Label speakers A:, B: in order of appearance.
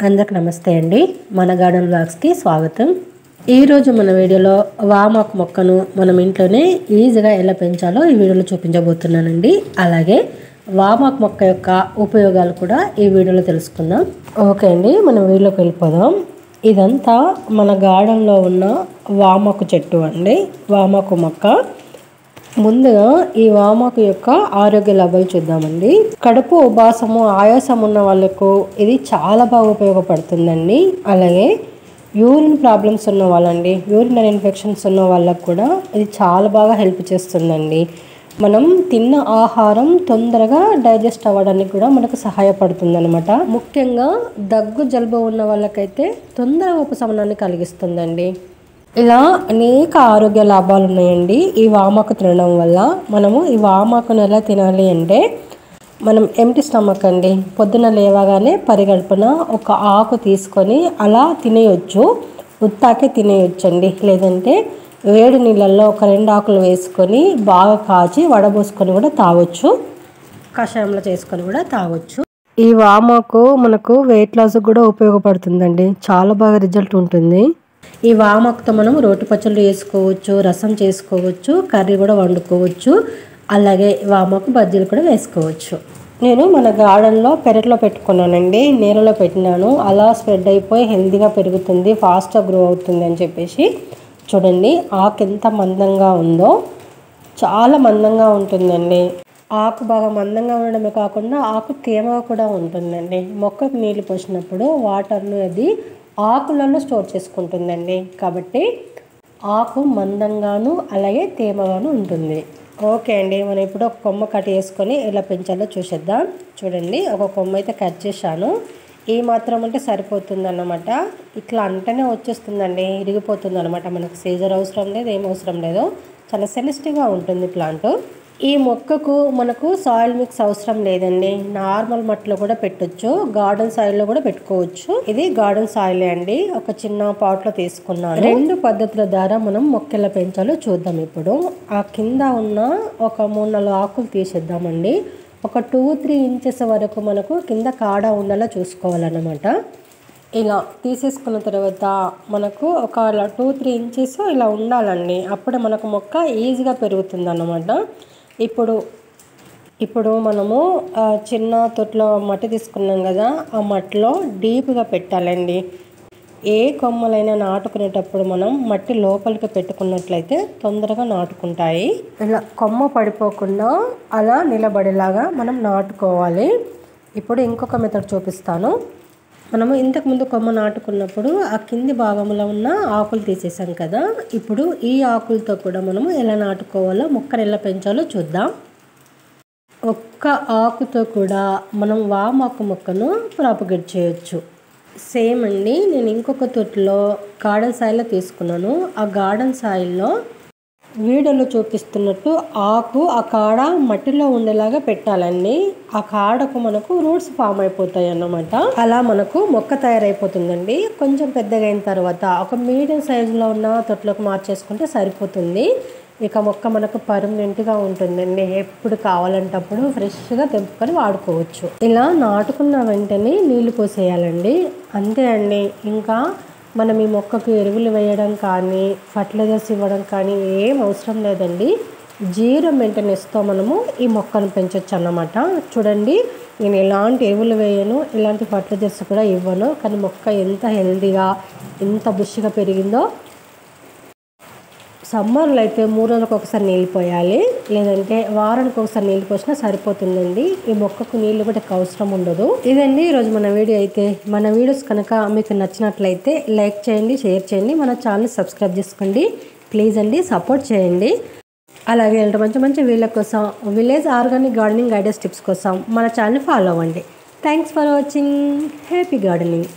A: అందరికి నమస్తే అండి. మన గార్డెన్ బ్లాగ్స్కి స్వాగతం. ఈరోజు మన వీడియోలో వామాకు మొక్కను మనం ఇంట్లోనే ఈజీగా ఎలా పెంచాలో ఈ వీడియోలో చూపించబోతున్నానండి. అలాగే వామాకు మొక్క యొక్క ఉపయోగాలు కూడా ఈ వీడియోలో తెలుసుకుందాం. ఓకే అండి, మనం వీడియోలోకి వెళ్ళిపోదాం. ఇదంతా మన గార్డెన్లో ఉన్న వామాకు చెట్టు అండి, వామాకు మొక్క. ముందుగా ఈ వామాకు యొక్క ఆరోగ్య లాభాలు చూద్దామండి. కడుపు ఉబాసము ఆయాసం ఉన్న వాళ్ళకు ఇది చాలా బాగా ఉపయోగపడుతుందండి. అలాగే యూరిన్ ప్రాబ్లమ్స్ ఉన్న వాళ్ళండి, యూరినరీ ఇన్ఫెక్షన్స్ ఉన్న వాళ్ళకు కూడా ఇది చాలా బాగా హెల్ప్ చేస్తుందండి. మనం తిన్న ఆహారం తొందరగా డైజెస్ట్ అవ్వడానికి కూడా మనకు సహాయపడుతుంది అనమాట. ముఖ్యంగా దగ్గు జలుబు ఉన్న వాళ్ళకైతే తొందరగా ఉపశమనాన్ని కలిగిస్తుందండి. ఇలా అనేక ఆరోగ్య లాభాలు ఉన్నాయండి ఈ వామాకు తినడం వల్ల. మనము ఈ వామాకును ఎలా తినాలి అంటే, మనం ఎంటీ స్టమక్ అండి, పొద్దున లేవగానే పరిగడుపున ఒక ఆకు తీసుకొని అలా తినేయొచ్చు, ఉత్తాకే తినేయొచ్చు అండి. లేదంటే వేడి నీళ్ళల్లో ఒక 2 ఆకులు వేసుకొని బాగా కాచి వడబోసుకొని కూడా తాగొచ్చు, కషాయంలో చేసుకొని కూడా తాగొచ్చు. ఈ వామాకు మనకు వెయిట్ లాస్ కూడా ఉపయోగపడుతుందండి, చాలా బాగా రిజల్ట్ ఉంటుంది. ఈ వామాకుతో మనం రోటి పచ్చళ్ళు చేసుకోవచ్చు, రసం చేసుకోవచ్చు, కర్రీ కూడా వండుకోవచ్చు. అలాగే వామాకు బజ్జీలు కూడా వేసుకోవచ్చు. నేను మన గార్డెన్లో పెరట్లో పెట్టుకున్నానండి, నీళ్ళలో పెట్టినాను. అలా స్ప్రెడ్ అయిపోయి హెల్తీగా పెరుగుతుంది, ఫాస్ట్గా గ్రో అవుతుంది అని చెప్పేసి. చూడండి ఆకు ఎంత మందంగా ఉందో, చాలా మందంగా ఉంటుందండి. ఆకు బాగా మందంగా ఉండడమే కాకుండా ఆకు తేమగా కూడా ఉంటుందండి. మొక్కకు నీళ్ళు పోసినప్పుడు వాటర్ను అది ఆకులలో స్టోర్ చేసుకుంటుందండి. కాబట్టి ఆకు మందంగాను అలాగే తేమగాను ఉంటుంది. ఓకే అండి, మనం ఇప్పుడు ఒక కొమ్మ కట్ చేసుకొని ఎలా పెంచాలో చూసేద్దాం. చూడండి, ఒక కొమ్మ అయితే కట్ చేశాను. ఈ మాత్రం అంటే సరిపోతుంది అన్నమాట. ఇట్లా అంటేనే వచ్చేస్తుందండి, ఇరిగిపోతుంది అనమాట. మనకు సీజర్ అవసరం లేదు, ఏం అవసరం లేదు. చాలా సెన్సిటివ్గా ఉంటుంది ప్లాంట్. ఈ మొక్కకు మనకు సాయిల్ మిక్స్ అవసరం లేదండి, నార్మల్ మట్టిలో కూడా పెట్టొచ్చు, గార్డెన్ సాయిల్లో కూడా పెట్టుకోవచ్చు. ఇది గార్డెన్ సాయిలే అండి, ఒక చిన్న పాట్లో తీసుకున్నాను. 2 పద్ధతుల ద్వారా మనం మొక్క ఎలా పెంచాలో చూద్దాం. ఇప్పుడు ఆ కింద ఉన్న ఒక 3-4 ఆకులు తీసేద్దామండి. ఒక 2-3 ఇంచెస్ వరకు మనకు కింద కాడ ఉండేలా చూసుకోవాలన్నమాట. ఇలా తీసేసుకున్న తర్వాత మనకు ఒక 2-3 ఇంచెస్ ఇలా ఉండాలండి, అప్పుడే మనకు మొక్క ఈజీగా పెరుగుతుంది అన్నమాట. ఇప్పుడు మనము చిన్న తొట్లో మట్టి తీసుకున్నాం కదా, ఆ మట్టిలో డీప్గా పెట్టాలండి. ఏ కొమ్మలైనా నాటుకునేటప్పుడు మనం మట్టి లోపలికి పెట్టుకున్నట్లయితే తొందరగా నాటుకుంటాయి. ఇలా కొమ్మ పడిపోకుండా అలా నిలబడేలాగా మనం నాటుకోవాలి. ఇప్పుడు ఇంకొక మెథడ్ చూపిస్తాను. మనము ఇంతకుముందు కొమ్మ నాటుకున్నప్పుడు ఆ కింది భాగంలో ఉన్న ఆకులు తీసేసాం కదా, ఇప్పుడు ఈ ఆకులతో కూడా మనము ఎలా నాటుకోవాలో, మొక్కను ఎలా పెంచాలో చూద్దాం. ఒక్క ఆకుతో కూడా మనం వామాకు మొక్కను ప్రాపగేట్ చేయొచ్చు. సేమ్ అండి, నేను ఇంకొక తొట్టులో గార్డెన్ సాయిల్లో తీసుకున్నాను. ఆ గార్డెన్ సాయిల్లో వీడియోలో చూపిస్తున్నట్టు ఆకు ఆ కాడ మట్టిలో ఉండేలాగా పెట్టాలండి. ఆ కాడకు మనకు రూట్స్ ఫామ్ అయిపోతాయి అన్నమాట. అలా మనకు మొక్క తయారైపోతుందండి. కొంచెం పెద్దగా అయిన తర్వాత ఒక మీడియం సైజులో ఉన్న తొట్లోకి మార్చేసుకుంటే సరిపోతుంది. ఇక మొక్క మనకు పర్మనెంట్గా ఉంటుందండి, ఎప్పుడు కావాలంటప్పుడు ఫ్రెష్గా తెంపుకొని వాడుకోవచ్చు. ఇలా నాటుకున్న వెంటనే నీళ్లు పోసేయాలండి, అంతే అండి. ఇంకా మనం ఈ మొక్కకు ఎరువులు వేయడం కానీ ఫర్టిలైజర్స్ ఇవ్వడం కానీ ఏం అవసరం లేదండి. 0 మెయింటెనెన్స్తో మనము ఈ మొక్కను పెంచవచ్చు అన్నమాట. చూడండి, నేను ఎలాంటి ఎరువులు వేయను, ఎలాంటి ఫర్టిలైజర్స్ కూడా ఇవ్వను, కానీ మొక్క ఎంత హెల్తీగా ఎంత బుష్గా పెరిగిందో. సమ్మర్లో అయితే 3 రోజులకు ఒకసారి నీళ్ళు పోయాలి, లేదంటే వారానికి ఒకసారి నీళ్ళు పోసినా సరిపోతుందండి. ఈ మొక్కకు నీళ్ళు కూడా అవసరం ఉండదు. ఇదండి ఈరోజు మన వీడియో. అయితే మన వీడియోస్ కనుక మీకు నచ్చినట్లయితే లైక్ చేయండి, షేర్ చేయండి, మన ఛానల్ సబ్స్క్రైబ్ చేసుకోండి ప్లీజ్ అండి, సపోర్ట్ చేయండి. అలాగే మంచి మంచి వీళ్ళ కోసం, village organic gardening ideas tips కోసం మన ఛానల్ ఫాలో అవ్వండి. Thanks for watching. Happy gardening.